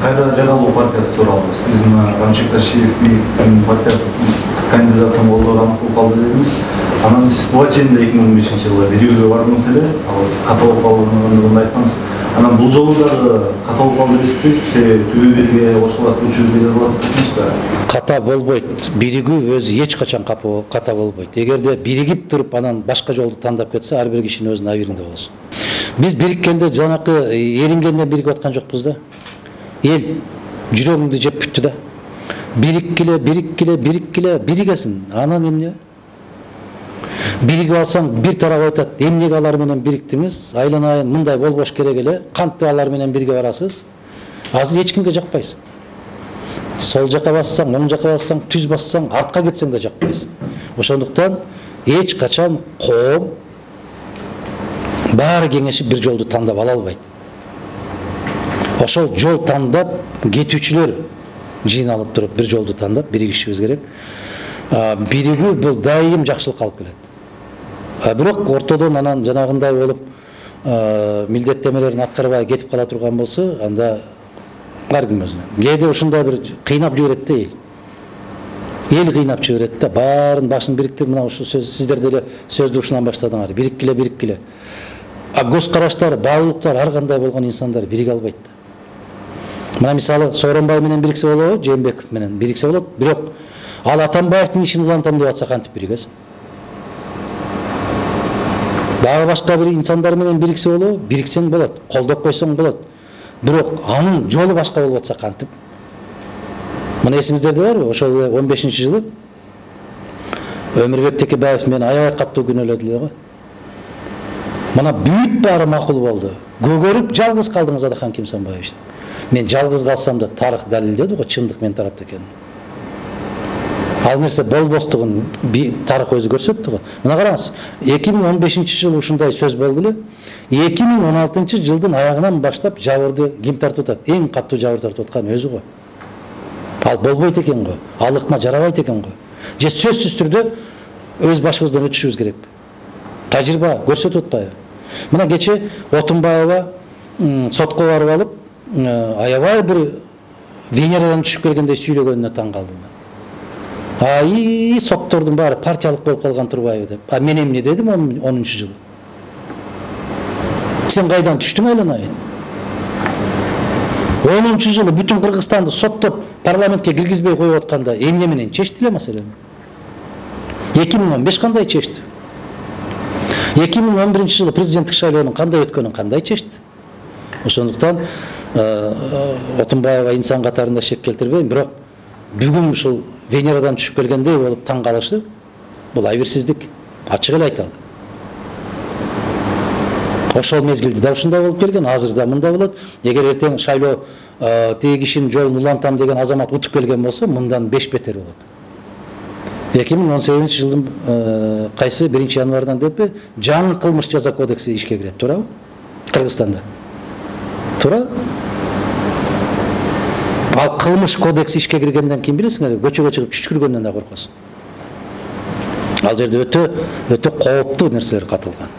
Кайра Жагабов партиясы тууралуу сиздин Рамшек Ташиевдин партиясы кандидатын колдоо анык болуп калды дедиңиз. Анан сиз буга чейин 2015-жылы бирөөгө бардыңыз эле, ката болуп калгандыгын айткансыз. Анан бул жолу дагы ката болуп калды десеңиз, себеби түбү бирге кошулат, учурда жазылат депсиз да. Ката болбойт. Биригүү өзү эч качан ката болбойт. Эгерде биригип туруп анан башка жолду тандап кетсе, ар бир кишинин өзүнүн абийиринде болсун. Биз бириккенде жанакы эрингенде биригип аткан жокпуз да. Эл жүрөгүңдү жеп бүттү да. Бириккиле, биригесин. Анан эмне? Биригип алсаң бир тарап айтат, эмнеге алар менен бириктиңиз? Айланайын мындай болбош керек эле. Кантип алар менен бирге барасыз? Азыр эч кимге жакпайсың. Сол жака бассаң, оң жака бассаң, түз бассаң, артка кетсең да жакпайсың. Ошондуктан эч качан коом баары кеңешип бир жолду тандап ала албайт. Ошол жол тандап кетүүчүлөр жыйналып туруп бир жолду тандап биригишибиз керек. Биригүү бул дайым жакшылыкка алып келет. Бирок ортодон анан жанагындай болуп милдеттемелерин аткарбай кетип кала турган болсо, анда ар ким өзүнө. Кээде ушундай бир кыйнап жиберет да эл. Эл кыйнап жиберет да, баарын башын бириктирип, мына ушу сөз сиздер деле сөздү ушунан баштадыңар. Бириккиле. Көз караштары, баалуулуктары ар кандай болгон инсандар бириге албайт да. Мына мисалы Сооронбай менен бириксе болобу, Жээнбеков менен бириксе болот, бирок ал Атамбаевдин ишин улантам деп атса кантип биригесиң? Дагы башка бир инсандар менен бириксе болобу, бириксең болот, колдоп койсоң болот. Бирок анын жолу башка болуп атса кантип? Мына эсиңиздерде барбы? Ошол 15-жылы Өмүрбек Текебаев менен аябай каттуу күнөөлөдү эле го. Мына бүт баары макул болду. Көгөрүп жалгыз калдыңыз Адахан Кимсанбаевич. Мен жалгыз калсам да тарых далилдеди го, чындык мен тарапта экенин. Ал нерсе болбостугун тарых өзү көрсөттү го. Мына караңыз, 2015-жылы ушундай сөз болду эле. 2016-жылдын аягынан баштап жабырды ким тартып атат? Эң каттуу жабыр тартып аткан өзү го. Ал болбойт экен го. Ал ыкма жарабайт экен го. Же сөзсүз түрдө өз башыбыздан өтүшүбүз керек. Тажрыйба көрсөтүп атпайбы? Мына кече Отунбаева сотко барып алып, аябай бир Венерадан түшүп келгендей сүйлөгөнүнө таң калдым. Соттордун баары партиялык болуп калган турбайбы деп. Мен эмне дедим 10-жылы? Сен кайдан түштүң айланайын? 10-жылы бүтүн Кыргызстанды соттоп парламентке киргизбей коюп атканда эмне менен чечти эле маселени? 2015 кандай чечти? 2011-жылы президенттик шайлоонун кандай өткөнүн кандай чечти? Ошондуктан Отунбаева инсан катарында шек келтирбейм, бирок бүгүн ушул Венерадан түшүп келгендей болуп таң калышы бул айбирсиздик. Ачык эле айталы. Ошол мезгилде да ушундай болуп келген, азыр да мындай болот. Эгер эртең шайлоо тиги кишинин жолун улантам деген азамат утуп келген болсо, мындан 5 бетер болот. 2018-жылдын кайсы 1-январдан депи жаңы кылмыш жаза кодекси ишке кирет, туурабы? Кыргызстанда. Туура? Ал кылмыш кодекси ишке киргенден кийин билесиңерби, көчөгө чыгып чүчкүргөндөн да коркосуң. Ал жерде өтө кооптуу нерселер катылган.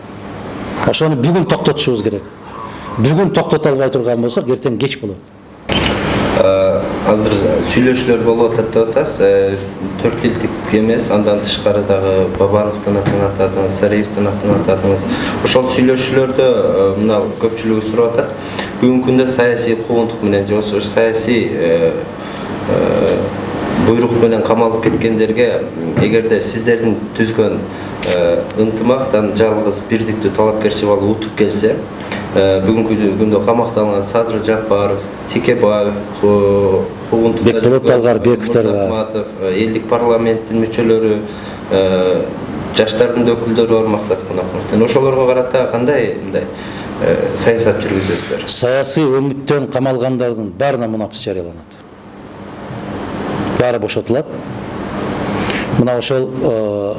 Ошону бүгүн токтотушубуз керек. Бүгүн токтото албай турган болсок, эртең кеч болот. Азыр сүйлөшүүлөр болуп атат деп атасыз. 4 тилдик эмес, андан тышкары дагы Бабановдун атын атадыңыз, Сариевдин атын атадыңыз. Ошол сүйлөшүүлөрдө мына көпчүлүгү сурап атат. Бүгүнкү күндө саясий куугунтук менен же ошо саясий буйрук менен камалып кеткендерге эгерде сиздердин түзгөн ынтымактан жалгыз бирдиктүү талапкерчи балы утуп келсе, бүгүнкү күндө камакта алынган Садыр Жапаров, Текебаев, Бекболот Алгарбековдор, элдик парламенттин мүчөлөрү, жаштардын өкүлдөрү бар, Максат Кунаков. Ошолорго карата кандай мындай саясат жүргүзөсүздөр? Саясий өңүттөн камалгандардын баарына мунапыс жарыяланат. Баары бошотулат. Мына ошол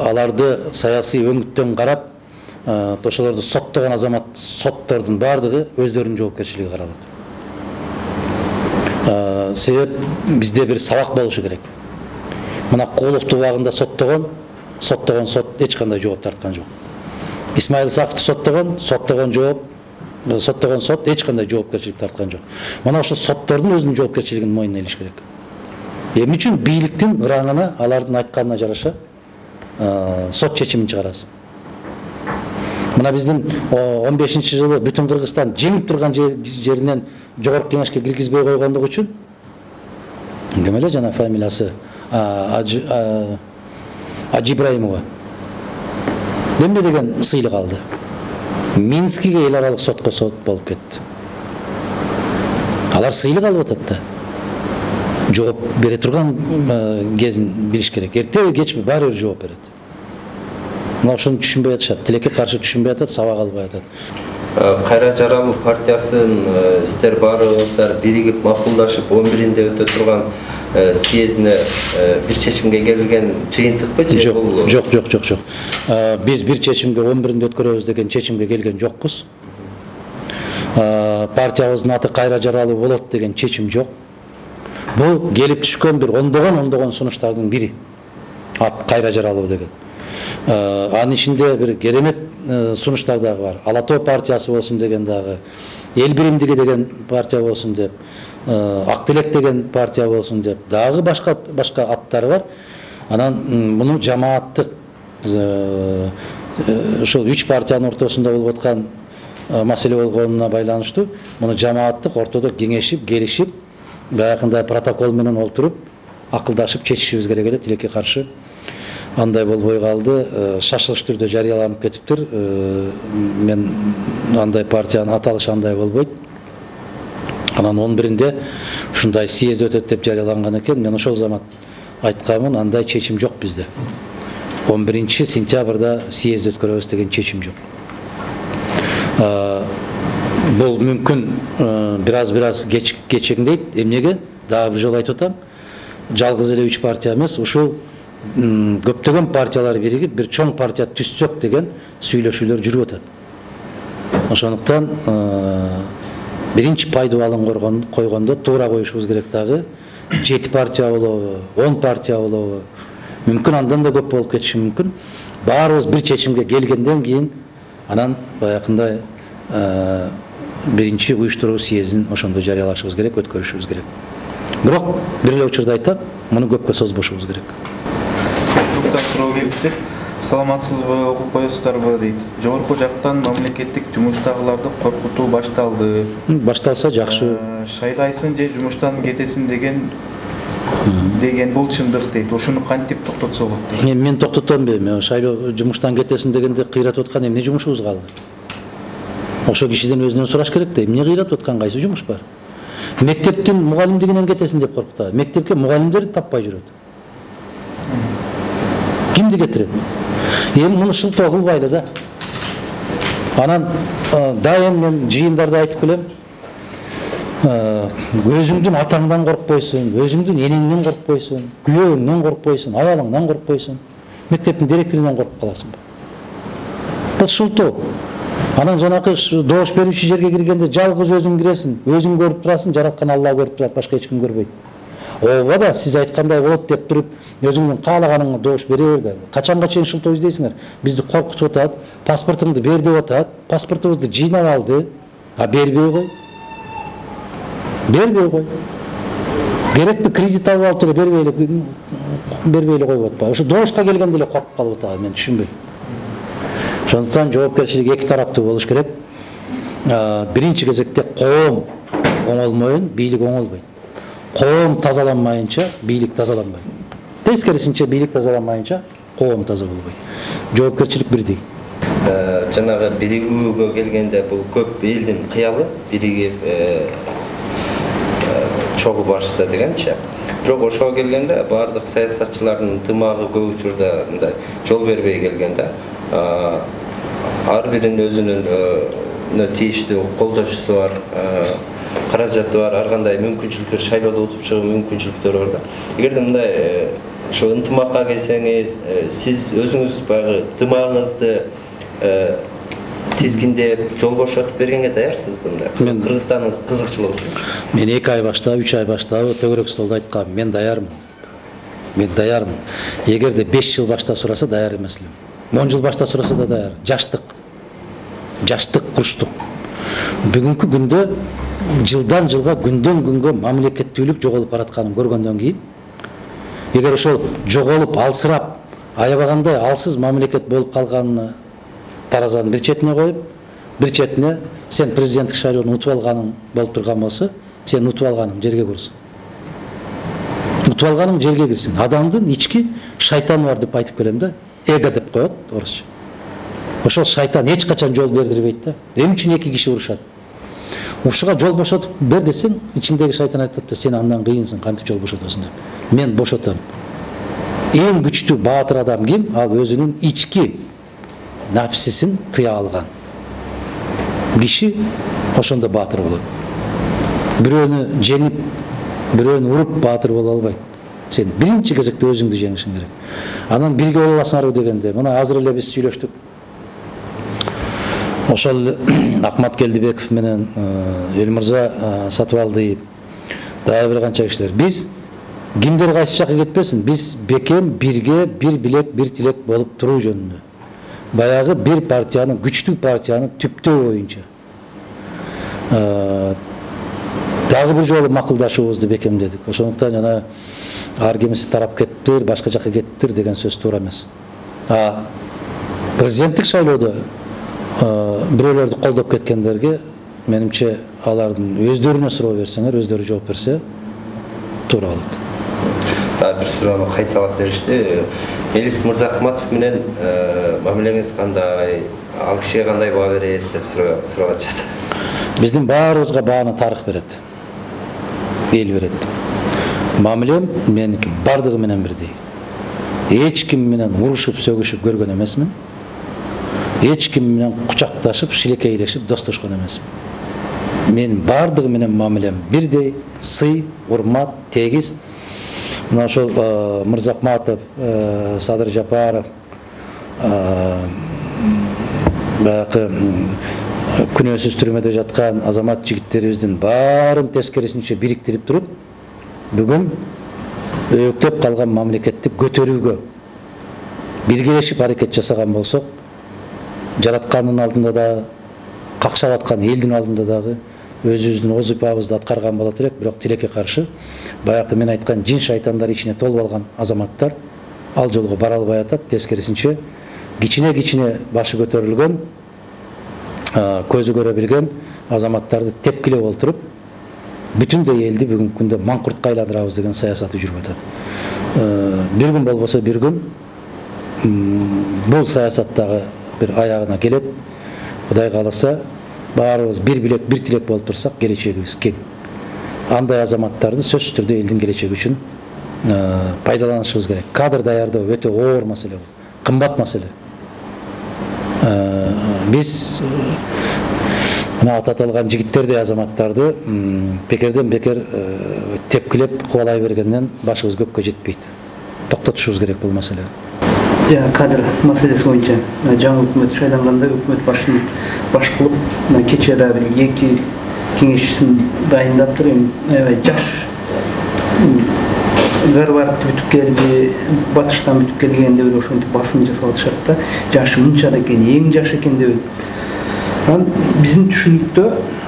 аларды саясий өңүттөн карап, ошолорду соттогон азамат соттордун баардыгы өздөрүнүн жоопкерчилиги каралат. Себеп бизде бир сабак болушу керек. Мына Кууловду убагында соттогон сот эч кандай жооп тарткан жок. Исмаил Саковду соттогон жооп соттогон сот эч кандай жоопкерчилик тарткан жок. Мына ошо соттордун өзүнүн жоопкерчилигин мойнуна илиш керек. Эмне үчүн бийликтин ыраңына, алардын айтканына жараша сот чечимин чыгарасың? Мына биздин 15-жылы бүтүн Кыргызстан жеңип турган жеринен жогорку кеңешке киргизбей койгондук үчүн ким эле жана фамилиясы Ажибраимова эмне деген сыйлык алды? Минскиге эл аралык сотко сот болуп кетти. Алар сыйлык алып атат да. Жооп бере турган кезин билиш керек. Эртеби кечпи баары бир жооп берет. Мына ошону түшүнбөй атышат. Тилекке каршы түшүнбөй атат, сабак албай атат. Кайра Жаралов партиясын сиздер баарыңыздар биригип макулдашып 11-inde өтө турган съездине бир чечимге келген жыйынтыкпы же бул? Жок. Биз бир чечимге 11-inde өткөрөбүз деген чечимге келген жокпуз. Партиябыздын аты Кайра Жаралов болот деген чечим жок. Бул келип түшкөн бир ондогон сунуштардын бири. Ат Кайра Жаралов деген. Анын ичинде бир керемет сунуштар дагы бар. Ала Тоо партиясы болсун деген дагы, Эл биримдиги деген партия болсун деп, Ак Тилек деген партия болсун деп, дагы башка аттары бар. Анан муну жамааттык ушул 3 партиянын ортосунда болуп аткан маселе болгонуна байланыштуу муну жамааттык ортодо кеңешип, келишип, баягындай протокол менен олтуруп, акылдашып чечишибиз керек эле. Тилекке каршы андай болбой калды, шашылыш түрдө жарыяланып кетиптир. Мен андай партиянын аталышы андай болбойт. Анан 11-inde ушундай съезд өтөт деп жарыяланган экен. Мен ошол замат айтканмын, андай чечим жок бизде. 11-сентябрда съезд өткөрөбүз деген чечим жок. Бул мүмкүн бираз кечеңдейт. Эмнеге? Дагы бир жолу айтып атам. Жалгыз эле 3 партия эмес, ушул көптөгөн партиялар биригип бир чоң партия түзсөк деген сүйлөшүүлөр жүрүп атат. Ошондуктан биринчи пайдубалын койгондо туура коюшубуз керек. Дагы 7 партия болобу, 10 партия болобу, мүмкүн андан да көп болуп кетиши мүмкүн. Баарыбыз бир чечимге келгенден кийин анан баягындай биринчи уюштуруу съездин ошондо жарыялашыбыз керек, өткөрүшүбүз керек. Бирок бир эле учурда айтам, муну көпкө созбошубуз керек. Суроо келиптир. Саламатсызбы, окуп коесуздарбы дейт. Жогорку жактан мамлекеттик жумуштагыларды коркутуу башталды. Башталса жакшы. Шайлайсың же жумуштан кетесиң деген бул чындык дейт. Ошону кантип токтотсо болот дейт. Мен токтотом бейм. Шайлоо жумуштан кетесиң дегенде кыйратып аткан эмне жумушубуз калды? Ошо кишиден өзүнөн сураш керек да, эмне кыйратып аткан, кайсы жумуш бар? Мектептин мугалимдигинен кетесиң деп коркутат. Мектепке мугалимдерди таппай жүрөт. Кимди кетирет? Эми муну шылтоо кылбайлы да. Анан дайым мен жыйындарда айтып келем. Өзүңдүн атаңдан коркпойсуң, өзүңдүн энеңден коркпойсуң, күйөөңдөн коркпойсуң, аялыңдан коркпойсуң, мектептин директорунан коркуп каласың. Бул шылтоо. Анан жанакы добуш берүүчү жерге киргенде жалгыз өзүң киресиң, өзүң көрүп турасың, жараткан Алла көрүп турат, башка эч ким көрбөйт. Ооба да сиз айткандай болот деп туруп, өзүңдүн каалаганыңа добуш бере бер да. Качанга чейин шылтоо издейсиңер? Бизди коркутуп атат, паспортуңду бер деп атат, паспортубузду жыйнап алды. Бербей кой. Бербей кой. Керекпи кредит алып алып эле бербей эле коюп атпайбы? Ошо добушка келгенде эле коркуп калып атат, мен түшүнбөйм. Ошондуктан жоопкерчилик эки тараптуу болуш керек. Биринчи кезекте коом оңолмойын, бийлик оңолбойт. Коом тазаланмайынча бийлик тазаланбайт. Тескерисинче бийлик тазаланмайынча коом таза болбойт. Жоопкерчилик бирдей. Жанагы биригүүгө келгенде бул көп элдин кыялы биригип чогуу башса дегенчи. Бирок ошого келгенде баардык саясатчылардын тымагы көп учурда мындай жол бербей келгенде ар биринин өзүнүн тийиштүү колдошчусу бар, каражаты бар, ар кандай мүмкүнчүлүктөр, шайлоодо утуп чыгуу мүмкүнчүлүктөрү бар да. Эгерде мындай ошо ынтымакка келсеңиз, сиз өзүңүз баягы тымагыңызды тизгиндеп, жол бошотуп бергенге даярсызбы мындай? Кыргызстандын кызыкчылыгы үчүн. Мен 2 ай баштап, 3 ай баштап төгөрөк столдо айткам, мен даярмын. Мен даярмын. Эгерде 5 жыл башта сураса даяр эмес элем. 10 жыл башта сураса да даяр. Жаштык курчтук. бүгүнкү күндө жылдан жылга күндөн күнгө мамлекеттүүлүк жоголуп баратканын көргөндөн кийин, эгер ошол жоголуп алсырап аябагандай алсыз мамлекет болуп калганына таразанын бир четине коюп, бир четине сен президенттик шайлоону утуп алганың болуп турган болсо, сен утуп алганың жерге курсун. Утуп алганың жерге кирсин. Адамдын ички шайтаны бар деп айтып келем да, эго деп коет орусча. Ошол шайтан эч качан жол бердирбейт да. Эмне үчүн эки киши урушат? Ушуга жол бошотуп бер десең, ичиңдеги шайтан айтат да, сен андан кыйынсың, кантип жол бошотосуң деп. Мен бошотом. Эң күчтүү баатыр адам ким? Ал өзүнүн ички нафсисин тыя алган киши ошондо баатыр болот. Бирөөнү жеңип, бирөөнү уруп баатыр боло албайт. Сен биринчи кезекте өзүңдү жеңишиң керек. Анан бирге боло аласыңарбы дегенде, мына азыр эле биз сүйлөштүк. Ошол Акмат Келдибеков менен Элмырза Сатыбалдиев, дагы бир канча кишилер. Биз кимдер кайсы жакка кетпесин, биз бекем бирге бир билек, бир тилек болуп туруу жөнүндө. Баягы бир партиянын, күчтүү партиянын түптөө боюнча. Дагы бир жолу макулдашуубузду бекемдедик. Ошондуктан жана ар кимиси тарап кеттир, башка жакка кеттир деген сөз туура эмес. Президенттик шайлоодо бирөөлөрдү колдоп кеткендерге менимче алардын өздөрүнө суроо берсеңер, өздөрү жооп берсе туура болот. Дагы бир суроону кайталап беришти. Элис Мырзахматов менен мамилеңиз кандай? Ал кишиге кандай баа бересиз деп сурап атышат. Биздин баарыбызга бааны тарых берет. Эл берет. Мамилем меники бардыгы менен бирдей. Эч ким менен урушуп, сөгүшүп көргөн эмесмин. Эч ким менен кучакташып, шилекейлешип, достошкон эмесмин. Мен бардыгы менен мамилем бирдей, сый, урмат, тегиз. Мына ошол Мырзахматов, Садыр Жапаров, баягы күнөөсүз түрмөдө жаткан азамат жигиттерибиздин баарын тескерисинче бириктирип туруп, бүгүн өйөктөп калган мамлекетти көтөрүүгө биргелешип аракет жасаган болсок, жараткандын алдында дагы, какшап аткан элдин алдында дагы өзүбүздүн вазыйфабызды аткарган болот элек, бирок тилекке каршы баягы мен айткан жин шайтандар ичине толуп алган азаматтар ал жолго бара албай атат. Тескерисинче кичине башы көтөрүлгөн, көзү көрө билген азаматтарды тепкилеп олтуруп, бүтүндөй элди бүгүнкү күндө маңкуртка айландырабыз деген саясаты жүрүп атат. Бир күн болбосо бир күн бул саясаттагы бир аягына келет. Кудай кааласа, баарыбыз бир билек, бир тилек болуп турсак, келечегибиз кең. Андай азаматтарды сөзсүз түрдө элдин келечеги үчүн пайдаланышыбыз керек. Кадр даярдоо өтө оор маселе, кымбат маселе. Биз мына аталган жигиттердей азаматтарды бекерден бекер тепкилеп кубалай бергенден башыбыз көккө жетпейт. Токтотушубуз керек бул маселени. Кадр маселеси боюнча жаңы өкмөт шайланганда өкмөт башын баш кылып, кечээ да бир эки кеңешчисин дайындаптыр. Жаш Гарвардты бүтүп келди, батыштан бүтүп келгенде эле ошентип басым жасап атышат да. Жашы мынча экен, эң жаш экен деп. Биздин түшүнүктө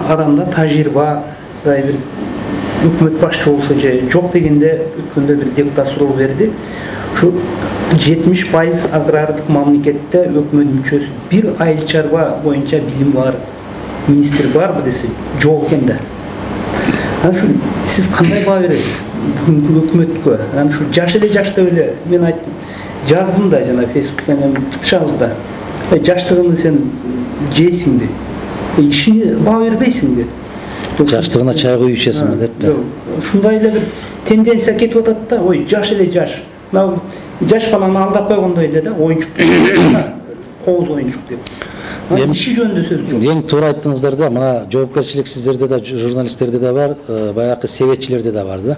арамда тажрыйба бир өкмөт башчы болсо же жок дегенде өткөндө бир депутат суроо берди. Şu 70% agrarlık mamlekette ökmöt müçösü bir ayıl çarba boyunca bilim var, minister var mı dese, yok endi. Şu siz kanday bağ veresiz ökmötkö? Şu yaşta öyle, men ayttım, жаздым да жана Facebook'tan tutuşabız da. Жаштыгыңды sen жейсиң бе? Ишине bağ бербейсиң бе? Жаштыгына чай куюп ичесиңби деп. Ушундай эле бир тенденция кетип атат да, ой, жаш эле жаш. Жаш баланы алдап койгондой эле да, оюнчук. Кооз оюнчук деп. Иши жөнүндө сөз жок. Эң туура айттыңыздар да, мына жоопкерчилик сиздерде да, журналисттерде да бар, баягы себетчилерде да бар да.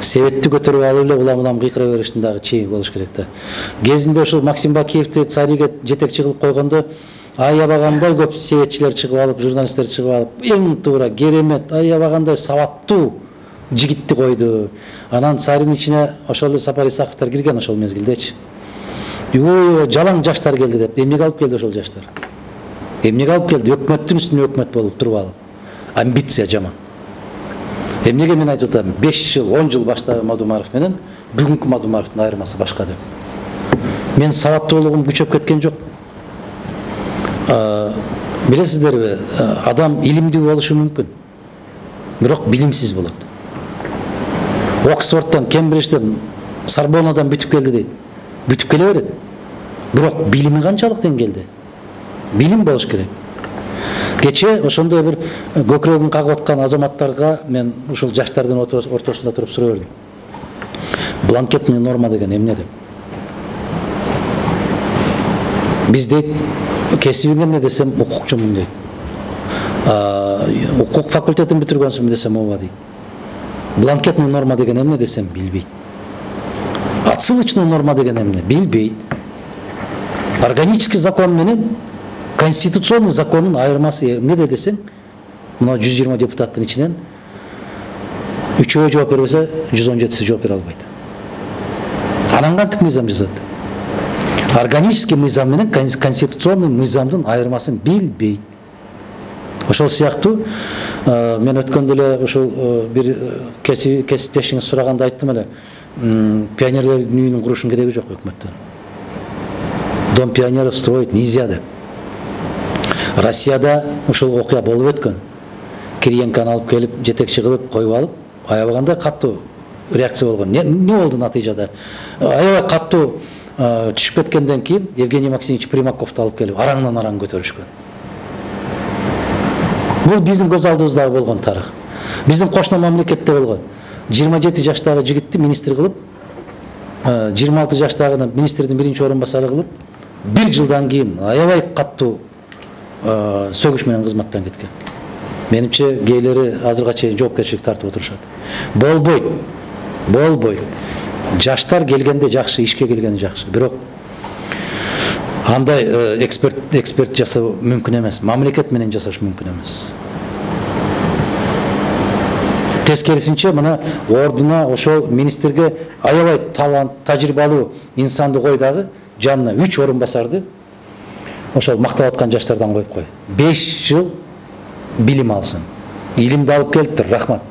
Себетти көтөрүп алып эле улам кыйкыра бериштин дагы чейи болуш керек да. Кезинде ошол Максим Бакиевди цариге жетекчи кылып койгондо, аябагандай көп себетчилер чыгып алып, журналисттер чыгып алып, эң туура, керемет, аябагандай сабаттуу жигитти койду. Анан царин ичине ошол эле Сапар Исаковтар кирген ошол мезгилдечи. Жалаң жаштар келди деп, эмнеге алып келди ошол жаштар? Эмнеге алып келди? Өкмөттүн үстүнө өкмөт болуп туруп алып. Амбиция жаман. Эмнеге мен айтып атам, 5 жыл, 10 жыл баштагы Мадумаров менен бүгүнкү Мадумаровдун айырмасы башка деп. Мен сабаттуулугум күчөп кеткен жок. Билесиздерби, адам илимдүү болушу мүмкүн, бирок билимсиз болот. Оксфорддон, Кембриджден, Сорбоннадан бүтүп келди дейт. Бүтүп келе берет. Бирок билими канчалык деңгээлде? Билим болуш керек. Кече ошондой бир көкүрөгүн кагып аткан азаматтарга мен ушул жаштардын ортосунда туруп суроо бердим. Бланкетный норма деген эмне деп. Биз дейт, кесибиң эмне десем, укукчумун дейт. Укук факультетин бүтүргөнсүңбү десем, ооба дейт. Бланкетный норма деген эмне десем, билбейт. Отсылочный норма деген эмне, билбейт. Органический закон менен конституционный законун айырмасы эмне десең, мына 120 депутаттын ичинен 3-өө жооп бербесе, 117си жооп бере албайт. Анан кантип мыйзам жасат? Органический мыйзам менен конституционный мыйзамдын айырмасын билбейт. Ошол сыяктуу мен өткөндө эле ушул бир кесиптешиңиз сураганда айттым эле, пионерлердин үйүнүн курушун кереги жок өкмөттөн. Дом пионеров строить нельзя деп. Россияда ушул окуя болуп өткөн. Кириенканы алып келип, жетекчи кылып коюп алып, аябаганда каттуу реакция болгон. Не болду натыйжада? Аябай каттуу түшүп кеткенден кийин Евгений Максимович Примаковду алып келип, араңдан араң көтөрүшкөн. Бул биздин көз алдыбызда болгон тарых. Биздин кошуна мамлекетте болгон. 27 жаштагы жигитти министр кылып, 26 жаштагы министрдин биринчи орун басары кылып, 1 жылдан кийин аябай каттуу сөгүш менен кызматтан кеткен. Менимче гейлери азырга чейин жоопкерчилик тартып отурушат. Болбойт. Жаштар келгенде жакшы, ишке келгенде жакшы. Бирок андай эксперт жасоо мүмкүн эмес. Мамлекет менен жасаш мүмкүн эмес. Тескерисинче мына ордуна ошол министрге аябай талант, тажрыйбалуу инсанды кой дагы, жанына 3 орун басарды ошол мактап аткан жаштардан коюп кой. 5 жыл билим алсын. Илимди алып келиптир, рахмат.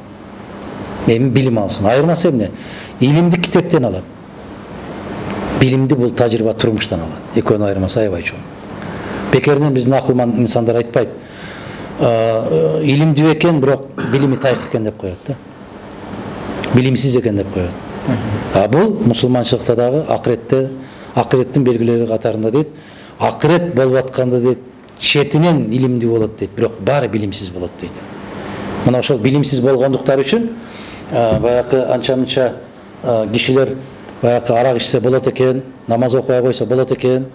Эми билим алсын. Айырмасы эмне? Илимди китептен алат. Билимди бул тажрыйба турмуштан алат. Экөөнүн айырмасы аябай чоң. Бекеринен биздин акылман инсандар айтпайт. Илимдүү экен, бирок билими тайык экен деп коет да. Билимсиз экен деп коет. Бул мусулманчылыкта дагы акыреттин белгилери катарында дейт. Акырет болуп атканда дейт, четинен илимдүү болот дейт, бирок баары билимсиз болот дейт. Мына ошол билимсиз болгондуктары үчүн баягы анча-мынча кишилер баягы арак ичсе болот экен, намаз окуй койсо болот экен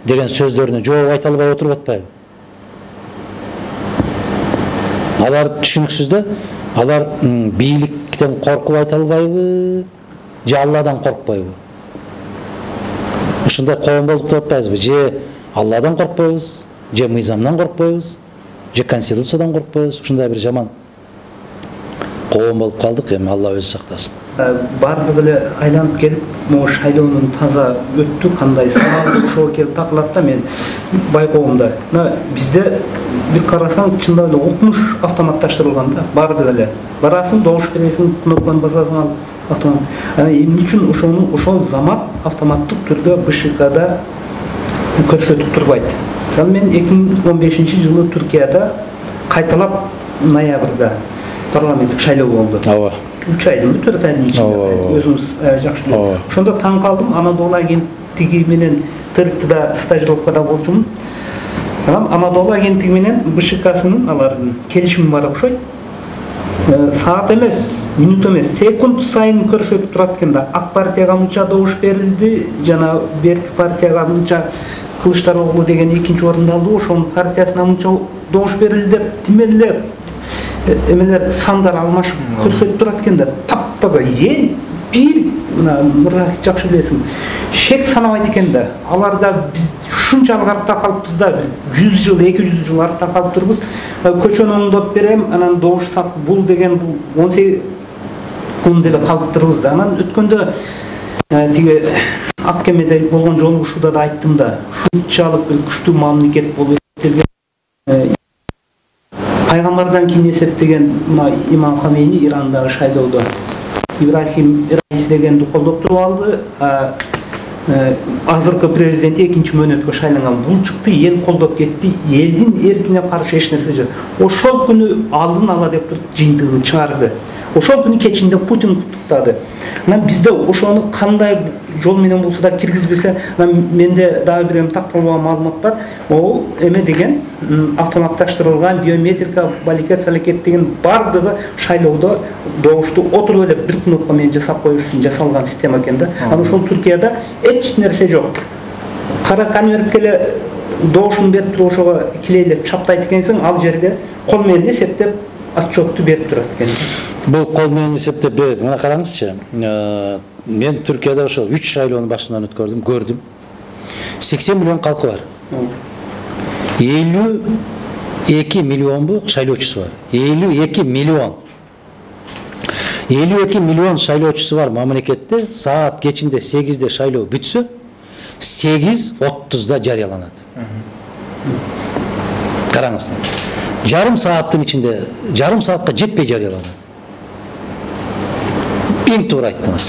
деген сөздөрүнө жооп айта албай отуруп атпайбы? Алар түшүнүксүз да, алар бийликтен коркуп айта албайбы, же Алладан коркпайбы? Ушундай коом болуп атпайбызбы? Же Алладан коркпойбуз, же мыйзамдан коркпойбуз, же конституциядан коркпойбуз? Ушундай бир жаман коом болуп калдык, эми Алла өзү сактасын. Бардыгы эле айланып келип, могу шайлоонун таза өттү, кандай сабак ошого келип такылат да, мен байкоомда. Бизде бир карасаң, чындап эле укмуш автоматташтырылган да, бардыгы эле. Барасың, добуш бересиң, кнопканы басасың, ал автомат. Эмне үчүн ошол замат автоматтык түрдө БШКда көрсөтүп турбайт? Мисалы мен 2015-жылы Түркияда кайталап ноябрда парламенттик шайлоо болду. 3 айдын 4 айдын ичинде өзүңүз жакшы билет. Ошондо таң калдым, Анадолу агенттиги менен ТРТда стажировкада болчумун. Анадолу агенттиги менен БШКсынын алардын келишими бар окшойт. Саат эмес, минут эмес, секунд сайын көрсөтүп турат экен да. Ак партияга мынча добуш берилди, жана берки партияга мынча Кылычдароглу деген 2-нчи орунду алды, ошонун партиясына мынча добуш берилди деп тимеле эмелер сандар алмашып көрсөтүп турат экен да. Таптаза эл бир мына жакшы билесиң, шек санабайт экен да. Аларда биз ушунчалык артта калыппыз да, 100 жыл, 200 жыл артта калып турбуз. Көчөнү оңдоп берем, анан добуш сат бул деген бул 18 күн деле калып турбуз да. Анан өткөндө тиги Ак кемеде болгон жолугушууда да айттым да, ушунчалык бир күчтүү мамлекет болуп эсептелген пайгамбардан кийин эсептеген мына имам Хамейни Ирандагы шайлоодо Ибрахим Раис дегенди колдоп туруп алды. Азыркы президент экинчи мөөнөткө шайланган бул чыкты, эл колдоп кетти, элдин эркине каршы эч нерсе жок. Ошол күнү алдын ала деп туруп жыйынтыгын чыгарды. Ошол күнү кечинде Путин куттуктады. Анан бизде ошону кандай жол менен болсо да киргизбесе, менде дагы бир такталган маалымат бар. Ол эме деген автоматташтырылган биометрика валидация деген бардыгы шайлоодо добушту отуруп эле бир кнопка менен жасап коюш үчүн жасалган система экен да. Анан ошол Түркияда эч нерсе жок. Кара конвертке эле добушун берип туруп ошого килейлеп чаптайт экенсиң, ал жерге кол менен эсептеп отчетту берип турат экен. Бұл қол менен эсептеп берет. Мына караңызчы. Мен Түркияда ошол 3 шайлоону башынан өткөрдүм, көрдүм. 80 миллион калкы бар. 52 миллион шайлоочусу бар. 52 миллион. 52 миллион шайлоочусу бар мамлекетте. Саат кечинде 8-де шайлоо бүтсө, 8:30-да жарыяланат. Караңыз. Жарым сааттын ичинде, жарым саатка жетпей жарыяланат. Эң туура айттыңыз.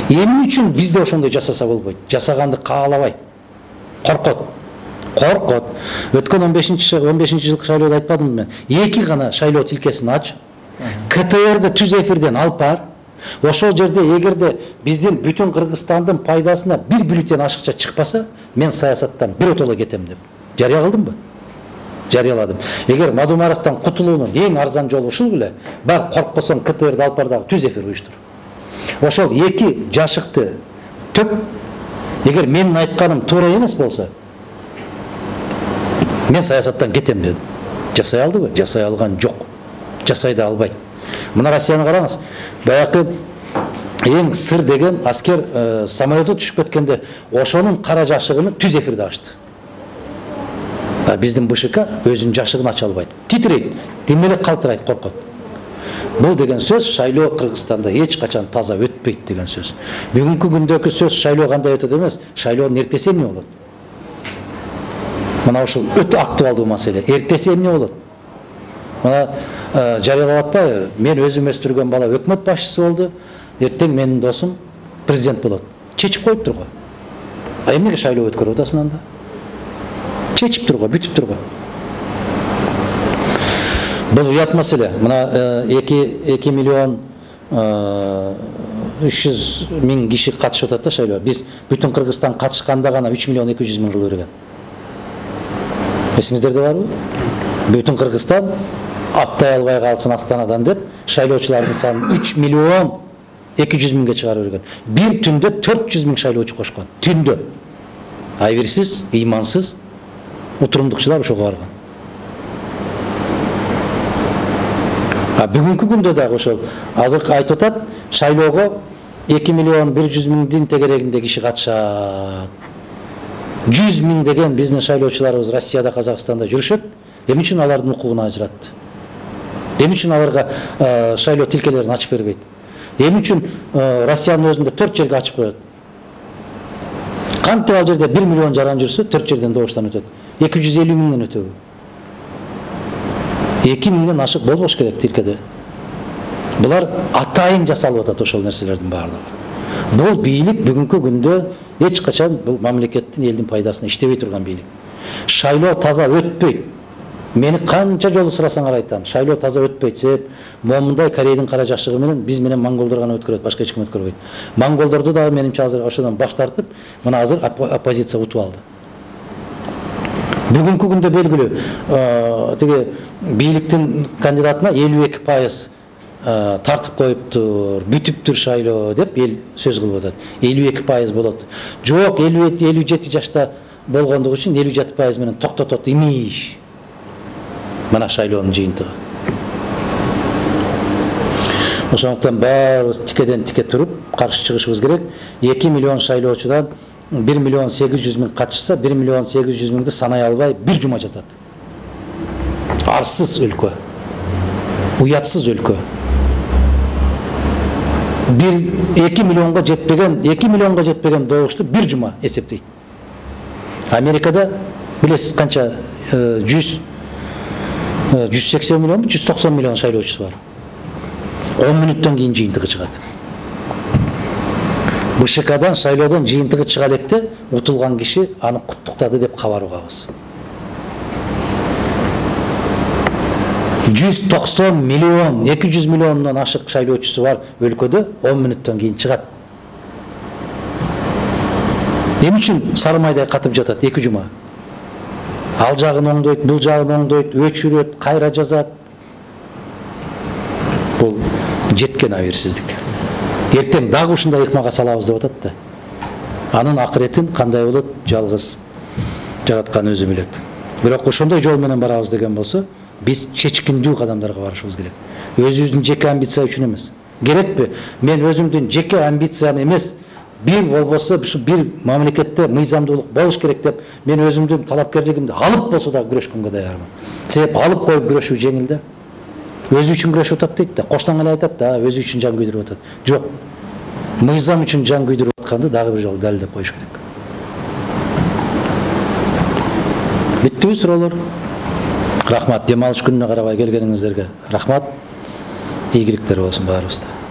Эмне үчүн бизде ошондой жасаса болбойт? Жасаганды каалабайт. Коркот. Өткөн 15 жылкы шайлоодо айтпадымбы мен? 2 гана шайлоо тилкесин ач. КТРди түз эфирден алып бар. Ошол жерде эгерде биздин бүтүн Кыргызстандын пайдасына 1 бюллетен ашыкча чыкпаса, мен саясаттан биротоло кетем деп. Жарыя кылдымбы? Жарыяладым. Эгер Мадумаровдон кутулуунун эң арзан жолу ушул беле, бар коркпосоң КТРди алып бар дагы түз эфир уюштур. Ошол 2 жашыкты төп, эгер менин айтканым туура эмес болсо, мен саясаттан кетем дедим. Жасай алдыбы? Жасай алган жок. Жасай да албайт. Мына Россияны караңыз. Баягы эң сыр деген аскер самолетто түшүп кеткенде ошонун кара жашыгын түз эфирде ачты. Биздин БШК өзүнүн жашыгын ача албайт. Титрейт, демеле калтырайт, коркот. Бул деген сөз шайлоо Кыргызстанда эч качан таза өтпөйт деген сөз. Бүгүнкү күндөгү сөз шайлоо кандай өтөт эмес, шайлоонун эртеси эмне болот? Мына ушул өтө актуалдуу маселе. Эртеси эмне болот? Мына жарыялап атпайбы? Мен өзүм өстүргөн бала өкмөт башчысы болду. Эртең менин досум президент болот. Чечип коюптур го. А эмнеге шайлоо өткөрүп атасың анда? Чечип турго, бүтүп турго. Бұл ұят мәселе. Мына 2 миллион 300 миң киши катышып атат да шайлоо. Биз бүтүн Кыргызстан катышканда гана 3 миллион 200 миң кылып берген. Эсиңиздерде барбы? Бүтүн Кыргызстан аттай албай калсын Астанадан деп шайлоочулардын санын 3 миллион 200 миңге чыгарып берген. Бир түндө 400 миң шайлоочу кошкон. Түндө. Айбирсиз, ыймансыз отурумдукчулар ошого барган. Бүгүнкү күндө дагы ошол азыркы айтып атат, шайлоого 2 миллион 100 миңдин тегерегинде киши катышат. 100 миң деген биздин шайлоочуларыбыз Россияда, Казакстанда жүрүшөт. Эмне үчүн алардын укугун ажыратты? Эмне үчүн аларга шайлоо тилкелерин ачып бербейт? Эмне үчүн Россиянын өзүндө 4 жерге ачып коет? Кантип ал жерде 1 миллион жаран жүрсө 4 жерден добуштан өтөт. 250 миңден өтөбү. 2 миңден ашык болбош керек тилкеде. Булар атайын жасалып атат ошол нерселердин баардыгы. Бул бийлик бүгүнкү күндө эч качан бул мамлекеттин элдин пайдасына иштебей турган бийлик. Шайлоо таза өтпөйт. Мени канча жолу сурасаңар айтам. Шайлоо таза өтпөйт. Себеп момундай Корейдин кара жашыгы менен биз менен монголдор гана өткөрөт, башка эч ким өткөрбөйт. Монголдорду да менимче азыр ошодон баш тартып, мына азыр оппозиция утуп алды. Бүгүнкү күндө белгилүү, тиги бийликтин кандидатына 52% тартып коюптур, бүтүптүр шайлоо деп эл сөз кылып атат. 52% болот. Жок, 57 жашта болгондугу үчүн 57% менен токтотот имиш. Мына шайлоонун жыйынтыгы. Ошондуктан баарыбыз тикеден тике туруп каршы чыгышыбыз керек. 2 миллион шайлоочудан 1 миллион 800 миң катышса, 1 миллион 800 миңди санай албай бир жума жатат. Арсыз өлкө. Уятсыз өлкө. 2 миллионго жетпеген добушту бир жума эсептейт. Америкада билесиз канча 100 180 миллион, 190 миллион шайлоочусу бар. 10 мүнөттөн кийин жыйынтыгы чыгат. БШКдан шайлоодон жыйынтыгы чыга электе утулган киши аны куттуктады деп кабар угабыз. 190 миллион, 200 миллиондон ашык шайлоочусу бар өлкөдө 10 мүнөттөн кийин чыгат. Эмне үчүн сары майдай катып жатат 2 жума? Ал жагын оңдойт, бул жагын оңдойт, өчүрөт, кайра жазат. Бул жеткен абийирсиздик. Эртең дагы ушундай ыкмага салабыз деп атат да. Анын акыретин кандай болот, жалгыз жараткан өзү билет. Бирок ошондой жол менен барабыз деген болсо, биз чечкиндүү кадамдарга барышыбыз керек. Өзүбүздүн жеке амбиция үчүн эмес. Керекпи? Мен өзүмдүн жеке амбициям эмес, бир болбосо бир мамлекетте мыйзамдуулук болуш керек деп мен өзүмдүн талапкерлигимди алып болсо да күрөшкөнгө даярмын. Себеп алып коюп күрөшүү жеңил да. Өзү үчүн күрөшүп атат дейт да. Коштон эле айтат да, өзү үчүн жан күйдүрүп атат. Жок. Мыйзам үчүн жан күйдүрүп атканды дагы бир жолу далилдеп коюш керек. Бүттүбү суроолор? Рахмат, дем алыш күнүнө карабай келгениңиздерге. Рахмат. Ийгиликтер болсун баарыбызда.